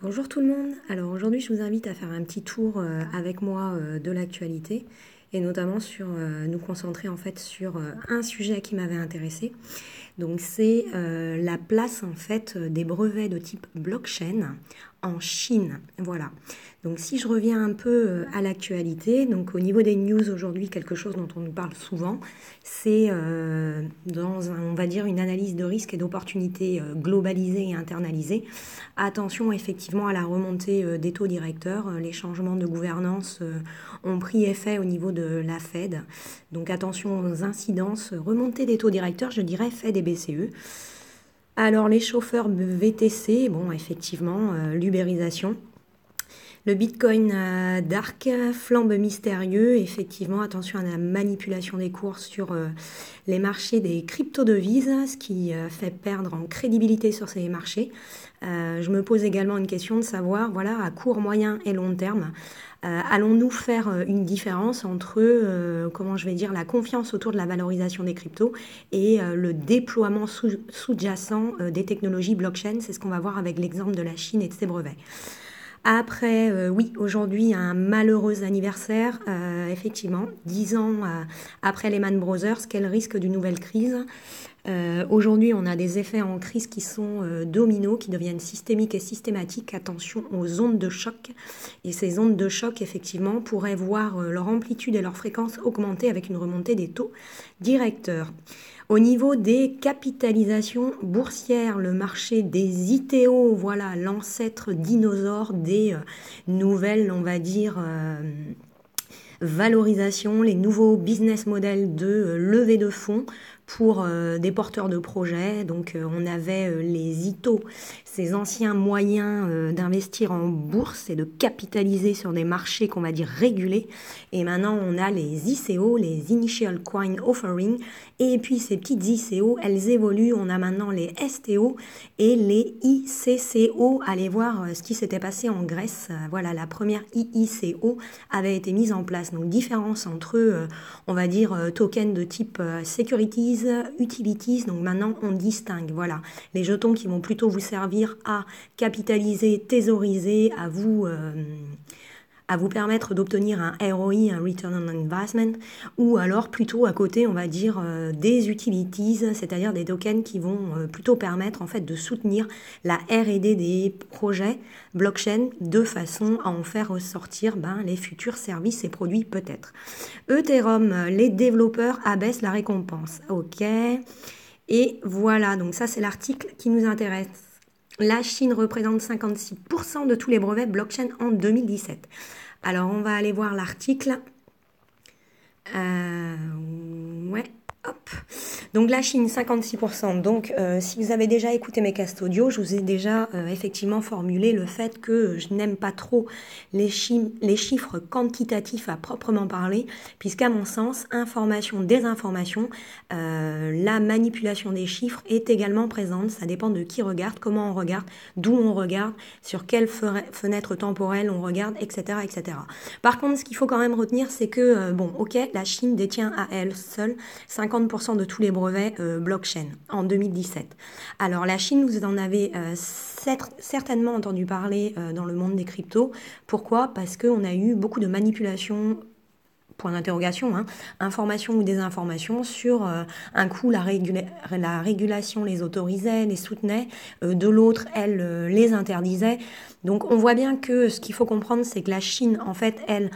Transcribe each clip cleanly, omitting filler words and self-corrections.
Bonjour tout le monde. Alors aujourd'hui, je vous invite à faire un petit tour avec moi de l'actualité et notamment sur nous concentrer en fait sur un sujet qui m'avait intéressé. Donc c'est la place en fait des brevets de type blockchain en Chine. Voilà. Donc si je reviens un peu à l'actualité, donc au niveau des news aujourd'hui, quelque chose dont on nous parle souvent, c'est on va dire une analyse de risque et d'opportunités globalisée et internalisée. Attention effectivement à la remontée des taux directeurs. Les changements de gouvernance ont pris effet au niveau de la Fed. Donc attention aux incidences. Remontée des taux directeurs, je dirais Fed et BCE. Alors les chauffeurs VTC, bon effectivement, l'ubérisation. Le Bitcoin dark, flambe mystérieux, effectivement, attention à la manipulation des cours sur les marchés des crypto-devises, ce qui fait perdre en crédibilité sur ces marchés. Je me pose également une question de savoir, voilà, à court, moyen et long terme, allons-nous faire une différence entre, comment je vais dire, la confiance autour de la valorisation des cryptos et le déploiement sous-jacent des technologies blockchain? C'est ce qu'on va voir avec l'exemple de la Chine et de ses brevets. Après, oui, aujourd'hui, un malheureux anniversaire, effectivement, 10 ans après Lehman Brothers, quel risque d'une nouvelle crise. Aujourd'hui, on a des effets en crise qui sont dominos, qui deviennent systémiques et systématiques. Attention aux ondes de choc. Et ces ondes de choc, effectivement, pourraient voir leur amplitude et leur fréquence augmenter avec une remontée des taux directeurs. Au niveau des capitalisations boursières, le marché des ITO, voilà l'ancêtre dinosaure des nouvelles, on va dire, valorisation, les nouveaux business models de levée de fonds pour des porteurs de projets. Donc on avait les ITO, ces anciens moyens d'investir en bourse et de capitaliser sur des marchés qu'on va dire régulés. Et maintenant on a les ICO, les Initial Coin Offering. Et puis ces petites ICO, elles évoluent. On a maintenant les STO et les ICCO. Allez voir ce qui s'était passé en Grèce. Voilà, la première IICO avait été mise en place. Donc différence entre, on va dire, tokens de type securities, utilities. Donc maintenant, on distingue, voilà, les jetons qui vont plutôt vous servir à capitaliser, thésauriser, à vous permettre d'obtenir un ROI, un Return on Investment, ou alors plutôt à côté, on va dire, des utilities, c'est-à-dire des tokens qui vont plutôt permettre en fait de soutenir la R&D des projets blockchain de façon à en faire ressortir les futurs services et produits peut-être. Ethereum, les développeurs abaissent la récompense. Ok. Et voilà, donc ça c'est l'article qui nous intéresse. La Chine représente 56% de tous les brevets blockchain en 2017. Alors, on va aller voir l'article. Ouais, hop. Donc, la Chine, 56%. Donc, si vous avez déjà écouté mes casts audio, je vous ai déjà effectivement formulé le fait que je n'aime pas trop les chiffres quantitatifs à proprement parler, puisqu'à mon sens, information, désinformation, la manipulation des chiffres est également présente. Ça dépend de qui regarde, comment on regarde, d'où on regarde, sur quelle fenêtre temporelle on regarde, etc., etc. Par contre, ce qu'il faut quand même retenir, c'est que, bon, ok, la Chine détient à elle seule 50% de tous les brevets blockchain en 2017. Alors, la Chine, vous en avez certainement entendu parler dans le monde des cryptos. Pourquoi? Parce qu'on a eu beaucoup de manipulations, point d'interrogation, information ou désinformation sur un coup la régulation les autorisait, les soutenait, de l'autre elle les interdisait. Donc on voit bien que ce qu'il faut comprendre, c'est que la Chine en fait elle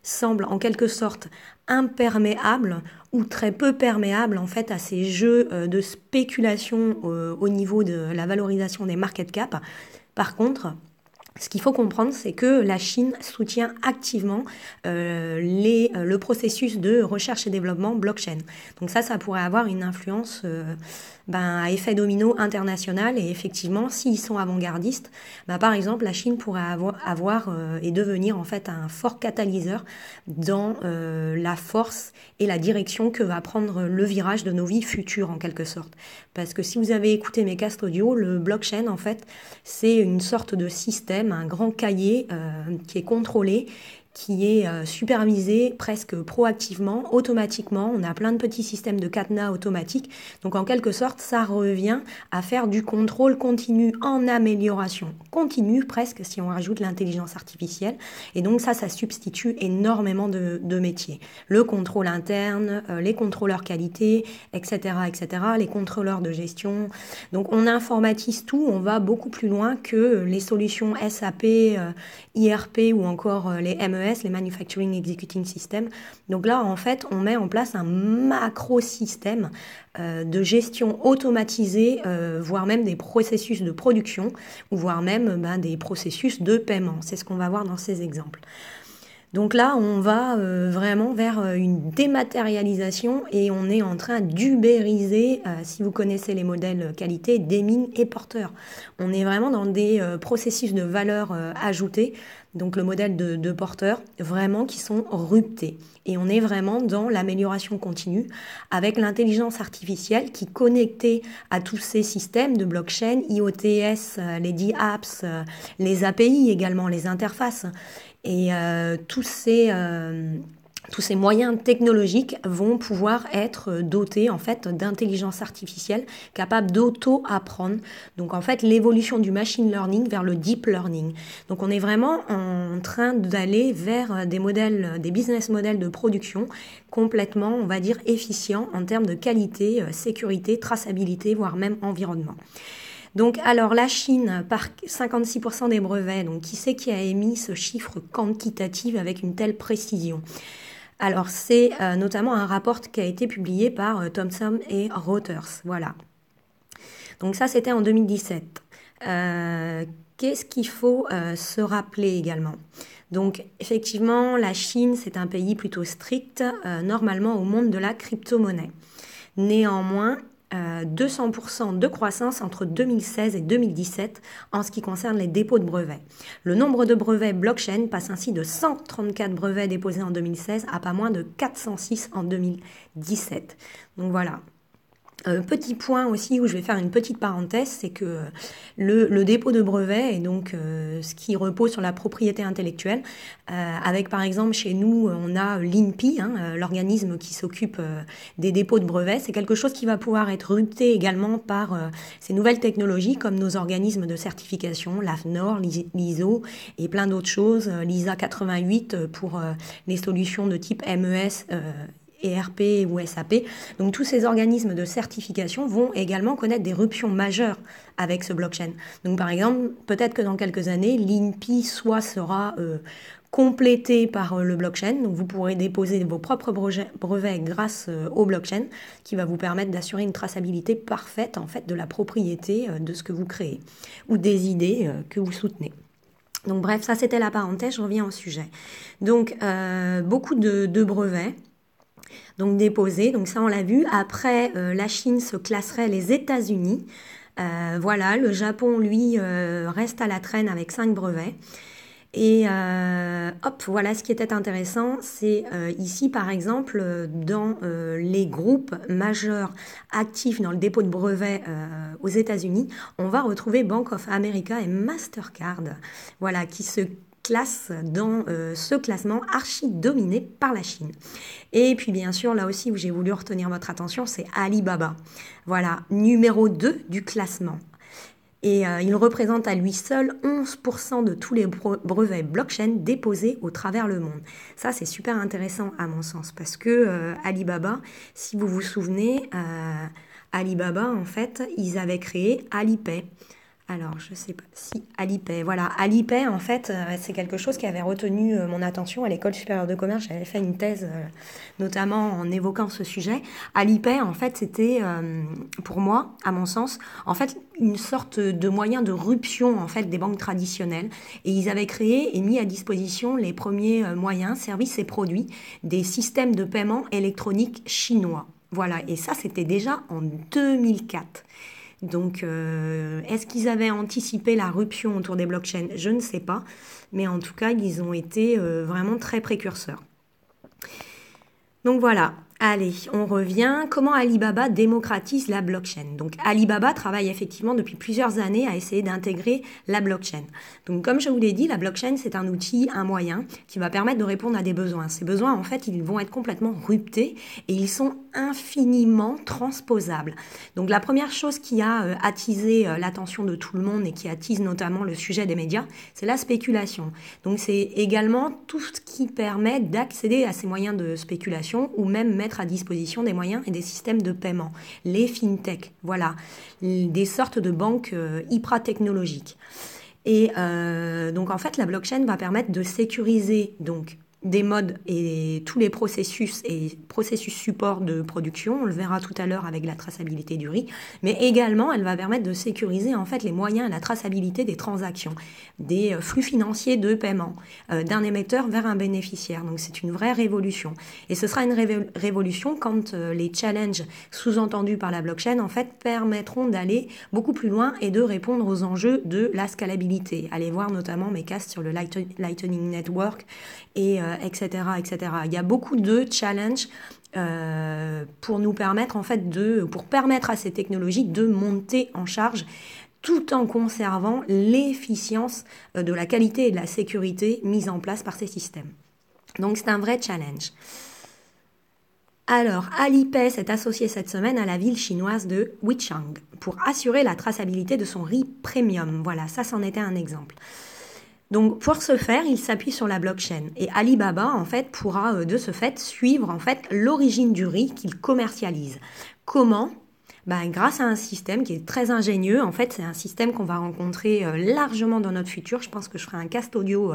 semble en quelque sorte imperméable ou très peu perméable en fait à ces jeux de spéculation au niveau de la valorisation des market cap. Par contre, ce qu'il faut comprendre, c'est que la Chine soutient activement le processus de recherche et développement blockchain. Donc ça pourrait avoir une influence à effet domino international. Et effectivement, s'ils sont avant-gardistes, par exemple, la Chine pourrait avoir et devenir en fait un fort catalyseur dans la force et la direction que va prendre le virage de nos vies futures en quelque sorte. Parce que si vous avez écouté mes casts audio, le blockchain en fait, c'est une sorte de système, un grand cahier qui est contrôlé, qui est supervisé presque proactivement, automatiquement. On a plein de petits systèmes de cadenas automatiques. Donc en quelque sorte, ça revient à faire du contrôle continu en amélioration continue presque si on rajoute l'intelligence artificielle. Et donc ça substitue énormément de métiers. Le contrôle interne, les contrôleurs qualité, etc., etc., les contrôleurs de gestion. Donc on informatise tout, on va beaucoup plus loin que les solutions SAP, IRP ou encore les MES, les Manufacturing Executing System. Donc là, en fait, on met en place un macro-système de gestion automatisée, voire même des processus de production, ou voire même des processus de paiement. C'est ce qu'on va voir dans ces exemples. Donc là, on va vraiment vers une dématérialisation et on est en train d'ubériser, si vous connaissez les modèles qualité, des mines et porteurs. On est vraiment dans des processus de valeur ajoutée, donc le modèle de porteurs, vraiment qui sont ruptés. Et on est vraiment dans l'amélioration continue avec l'intelligence artificielle qui, connectée à tous ces systèmes de blockchain, IoTS, les DApps, les API également, les interfaces. Et tous ces moyens technologiques vont pouvoir être dotés en fait d'intelligence artificielle capable d'auto-apprendre. Donc en fait l'évolution du machine learning vers le deep learning. Donc on est vraiment en train d'aller vers des modèles, des business models de production complètement, on va dire, efficients en termes de qualité, sécurité, traçabilité, voire même environnement. Donc, alors, la Chine, par 56% des brevets, donc qui c'est qui a émis ce chiffre quantitatif avec une telle précision? Alors, c'est notamment un rapport qui a été publié par Thomson et Reuters, voilà. Donc ça, c'était en 2017. Qu'est-ce qu'il faut se rappeler également? Donc, effectivement, la Chine, c'est un pays plutôt strict, normalement au monde de la crypto-monnaie. Néanmoins, 200% de croissance entre 2016 et 2017 en ce qui concerne les dépôts de brevets. Le nombre de brevets blockchain passe ainsi de 134 brevets déposés en 2016 à pas moins de 406 en 2017. Donc voilà. Petit point aussi où je vais faire une petite parenthèse, c'est que le dépôt de brevet et donc ce qui repose sur la propriété intellectuelle, avec par exemple chez nous on a l'INPI, l'organisme qui s'occupe des dépôts de brevets, c'est quelque chose qui va pouvoir être rupté également par ces nouvelles technologies comme nos organismes de certification, l'AFNOR, l'ISO et plein d'autres choses, l'ISA 88 pour les solutions de type MES, ERP ou SAP. Donc tous ces organismes de certification vont également connaître des ruptions majeures avec ce blockchain. Donc par exemple, peut-être que dans quelques années, l'INPI sera complété par le blockchain. Donc vous pourrez déposer vos propres brevets grâce au blockchain qui va vous permettre d'assurer une traçabilité parfaite en fait de la propriété de ce que vous créez ou des idées que vous soutenez. Donc bref, ça c'était la parenthèse, je reviens au sujet. Donc beaucoup de brevets. Donc déposé, donc ça on l'a vu. Après, la Chine se classerait les États-Unis. Voilà, le Japon, lui, reste à la traîne avec 5 brevets. Et hop, voilà ce qui était intéressant, c'est ici par exemple dans les groupes majeurs actifs dans le dépôt de brevets aux États-Unis, on va retrouver Bank of America et Mastercard, voilà, qui se classe dans ce classement archi dominé par la Chine. Et puis bien sûr, là aussi où j'ai voulu retenir votre attention, c'est Alibaba. Voilà, numéro 2 du classement. Et il représente à lui seul 11% de tous les brevets blockchain déposés au travers le monde. Ça, c'est super intéressant à mon sens parce que Alibaba, si vous vous souvenez, Alibaba, en fait, ils avaient créé Alipay. Alors, je ne sais pas si Alipay, voilà, Alipay, en fait, c'est quelque chose qui avait retenu mon attention à l'école supérieure de commerce. J'avais fait une thèse, notamment en évoquant ce sujet. Alipay, en fait, c'était, pour moi, à mon sens, en fait, une sorte de moyen de ruption, en fait, des banques traditionnelles. Et ils avaient créé et mis à disposition les premiers moyens, services et produits des systèmes de paiement électronique chinois. Voilà, et ça, c'était déjà en 2004. Donc, est-ce qu'ils avaient anticipé la ruption autour des blockchains? Je ne sais pas, mais en tout cas, ils ont été vraiment très précurseurs. Donc voilà, Allez, on revient. Comment Alibaba démocratise la blockchain? Donc Alibaba travaille effectivement depuis plusieurs années à essayer d'intégrer la blockchain. Donc comme je vous l'ai dit, la blockchain c'est un outil, un moyen qui va permettre de répondre à des besoins. Ces besoins en fait, ils vont être complètement ruptés et ils sont infiniment transposables. Donc la première chose qui a attisé l'attention de tout le monde et qui attise notamment le sujet des médias, c'est la spéculation. Donc c'est également tout ce qui permet d'accéder à ces moyens de spéculation ou même mettre à disposition des moyens et des systèmes de paiement, les fintech, voilà, des sortes de banques hyper technologiques. Et donc en fait, la blockchain va permettre de sécuriser donc des modes et tous les processus support de production, on le verra tout à l'heure avec la traçabilité du riz, mais également elle va permettre de sécuriser en fait les moyens et la traçabilité des transactions, des flux financiers de paiement d'un émetteur vers un bénéficiaire. Donc c'est une vraie révolution. Et ce sera une révolution quand les challenges sous-entendus par la blockchain en fait permettront d'aller beaucoup plus loin et de répondre aux enjeux de la scalabilité. Allez voir notamment mes casts sur le Lightning Network et etc., etc. Il y a beaucoup de challenges pour nous permettre en fait pour permettre à ces technologies de monter en charge tout en conservant l'efficience de la qualité et de la sécurité mise en place par ces systèmes. Donc c'est un vrai challenge. Alors, Alipay s'est associé cette semaine à la ville chinoise de Wuchang pour assurer la traçabilité de son riz premium. Voilà, ça c'en était un exemple. Donc pour ce faire, il s'appuie sur la blockchain et Alibaba en fait pourra de ce fait suivre en fait l'origine du riz qu'il commercialise. Comment? Grâce à un système qui est très ingénieux. En fait, c'est un système qu'on va rencontrer largement dans notre futur. Je pense que je ferai un cast audio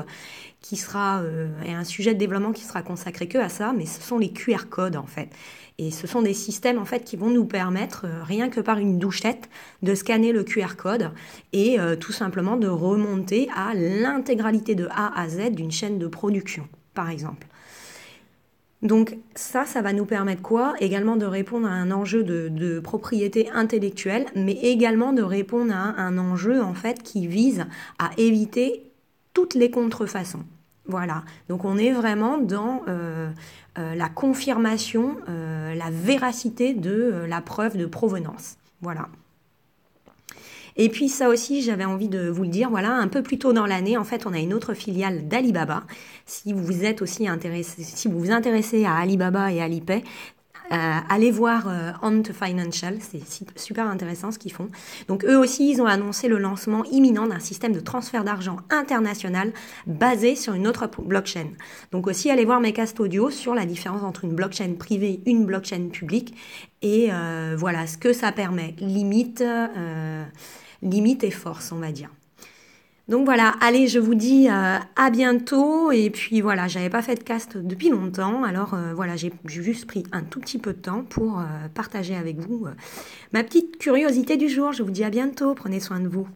qui sera et un sujet de développement qui sera consacré que à ça, mais ce sont les QR codes en fait. Et ce sont des systèmes en fait qui vont nous permettre, rien que par une douchette, de scanner le QR code et tout simplement de remonter à l'intégralité de A à Z d'une chaîne de production, par exemple. Donc ça va nous permettre quoi? Également de répondre à un enjeu de propriété intellectuelle, mais également de répondre à un enjeu en fait qui vise à éviter toutes les contrefaçons. Voilà, donc on est vraiment dans la confirmation, la véracité de la preuve de provenance. Voilà. Et puis ça aussi, j'avais envie de vous le dire, voilà, un peu plus tôt dans l'année, en fait, on a une autre filiale d'Alibaba. Si vous êtes aussi intéressé, si vous vous intéressez à Alibaba et Alipay, allez voir Ant Financial, c'est super intéressant ce qu'ils font. Donc eux aussi, ils ont annoncé le lancement imminent d'un système de transfert d'argent international basé sur une autre blockchain. Donc aussi, allez voir mes casts audio sur la différence entre une blockchain privée et une blockchain publique. Et voilà, ce que ça permet, limite et force, on va dire. Donc voilà, allez, je vous dis à bientôt. Et puis voilà, j'avais pas fait de cast depuis longtemps. Alors voilà, j'ai juste pris un tout petit peu de temps pour partager avec vous ma petite curiosité du jour. Je vous dis à bientôt, prenez soin de vous.